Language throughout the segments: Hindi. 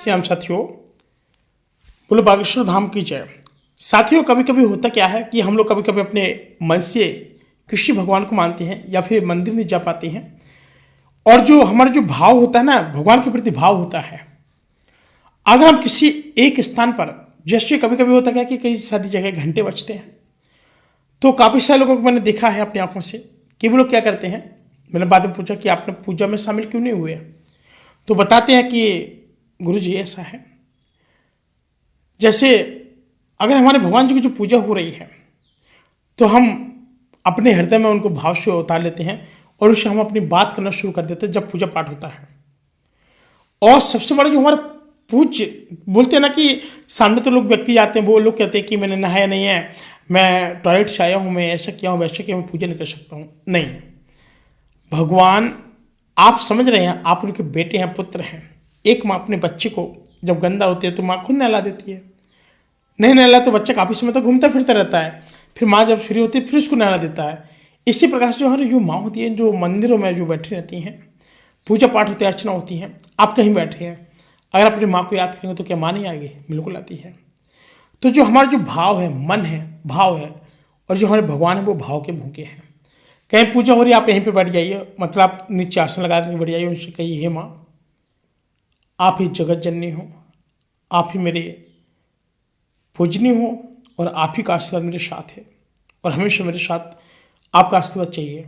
जी हम साथियों, बोलो बागेश्वर धाम की जय। साथियों, कभी कभी होता क्या है कि हम लोग कभी कभी अपने मन से कृष्ण भगवान को मानते हैं या फिर मंदिर नहीं जा पाते हैं। और जो हमारा जो भाव होता है ना, भगवान के प्रति भाव होता है, अगर हम किसी एक स्थान पर, जैसे कभी कभी होता क्या कि कई सारी जगह घंटे बजते हैं, तो काफ़ी सारे लोगों को मैंने देखा है अपनी आंखों से कि वो लोग क्या करते हैं। मैंने बाद में पूछा कि आपने पूजा में शामिल क्यों नहीं हुए, तो बताते हैं कि गुरु जी ऐसा है। जैसे अगर हमारे भगवान जी की जो पूजा हो रही है, तो हम अपने हृदय में उनको भाव से उतार लेते हैं और उससे हम अपनी बात करना शुरू कर देते हैं जब पूजा पाठ होता है। और सबसे बड़ा जो हमारा पूज्य बोलते हैं ना कि सामने तो लोग व्यक्ति आते हैं, वो लोग कहते हैं कि मैंने नहाया नहीं है, मैं टॉयलेट से आया हूँ, मैं ऐसा किया हूँ वैसा किया, मैं पूजा नहीं कर सकता हूँ। नहीं, भगवान आप समझ रहे हैं, आप उनके बेटे हैं, पुत्र हैं। एक माँ अपने बच्चे को जब गंदा होती है तो माँ खुद नहला देती है, नहीं नहला तो बच्चा काफ़ी समय तक घूमता फिरता रहता है, फिर माँ जब फ्री होती है फिर उसको नहला देता है। इसी प्रकार से जो हमारी जो माँ होती है, जो मंदिरों में जो बैठी रहती हैं, पूजा पाठ होती है, अर्चना होती है, आप कहीं बैठे हैं, अगर अपनी माँ को याद करेंगे तो क्या माँ नहीं आगे बिल्कुल आती है। तो जो हमारा जो भाव है, मन है, भाव है, और जो हमारे भगवान है वो भाव के भूखे हैं। कहीं पूजा हो रही है, आप यहीं पे बैठ जाइए, मतलब आप नीचे आसन लगा कर बैठ जाइए, उनसे कहिए हे माँ, आप ही जगत जननी हो, आप ही मेरे पूजनी हो, और आप ही का आशीर्वाद मेरे साथ है, और हमेशा मेरे साथ आपका आशीर्वाद चाहिए।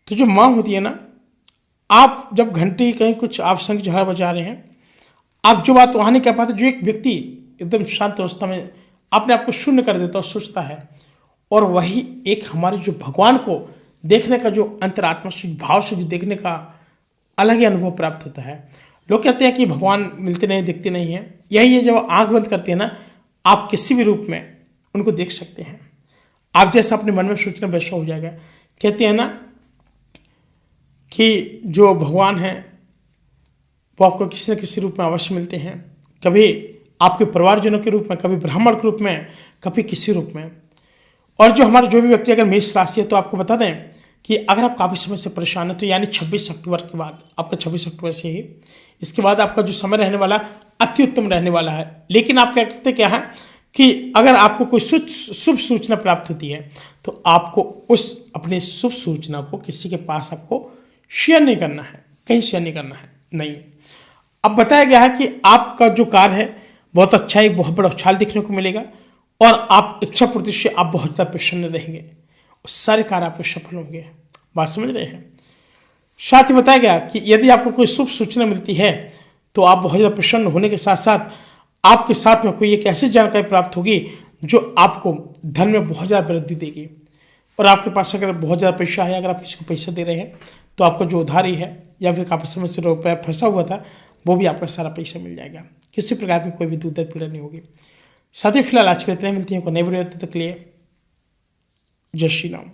तो जो माँ होती है ना, आप जब घंटी कहीं कुछ आप शंख झाड़ बजा रहे हैं, आप जो बात वहाँ नहीं कह पाते, जो एक व्यक्ति एकदम शांत अवस्था में अपने आप को शून्य कर देता और सोचता है, और वही एक हमारे जो भगवान को देखने का जो अंतरात्मा से भाव से जो देखने का अलग ही अनुभव प्राप्त होता है। लोग कहते हैं कि भगवान मिलते नहीं, दिखते नहीं हैं। यही है, जब आंख बंद करते हैं ना, आप किसी भी रूप में उनको देख सकते हैं। आप जैसा अपने मन में सोचना वैसा हो जाएगा। कहते हैं ना कि जो भगवान हैं वो आपको किसी न किसी रूप में अवश्य मिलते हैं, कभी आपके परिवारजनों के रूप में, कभी ब्राह्मण के रूप में, कभी किसी रूप में। और जो हमारे जो भी व्यक्ति अगर मेष राशि है, तो आपको बता दें कि अगर आप काफ़ी समय से परेशान है, तो यानी 26 अक्टूबर के बाद, आपका 26 अक्टूबर से ही इसके बाद आपका जो समय रहने वाला अति उत्तम रहने वाला है। लेकिन आप क्या करते क्या है कि अगर आपको कोई शुभ सूचना प्राप्त होती है, तो आपको उस अपनी शुभ सूचना को किसी के पास आपको शेयर नहीं करना है, कहीं शेयर नहीं करना है। नहीं, अब बताया गया है कि आपका जो कार्य है बहुत अच्छा, एक बहुत बड़ा उछाल देखने को मिलेगा, और आप इच्छा पूर्ति से आप बहुत ज़्यादा प्रसन्न रहेंगे, सारे कार्य आपके सफल होंगे। बात समझ रहे हैं। साथ ही बताया गया कि यदि आपको कोई शुभ सूचना मिलती है, तो आप बहुत ज़्यादा प्रसन्न होने के साथ साथ आपके साथ में कोई एक ऐसी जानकारी प्राप्त होगी जो आपको धन में बहुत ज़्यादा वृद्धि देगी। और आपके पास अगर बहुत ज़्यादा पैसा है, अगर आप किसी को पैसा दे रहे हैं, तो आपका जो उधारी है या फिर काफ़ी समय से रुपया फंसा हुआ था, वो भी आपका सारा पैसा मिल जाएगा। किसी प्रकार की कोई भी दूध पीड़ा नहीं होगी। साथ ही फिलहाल आज के इतने मिलती हैं, को नई वीडियो तक के लिए जय श्री राम।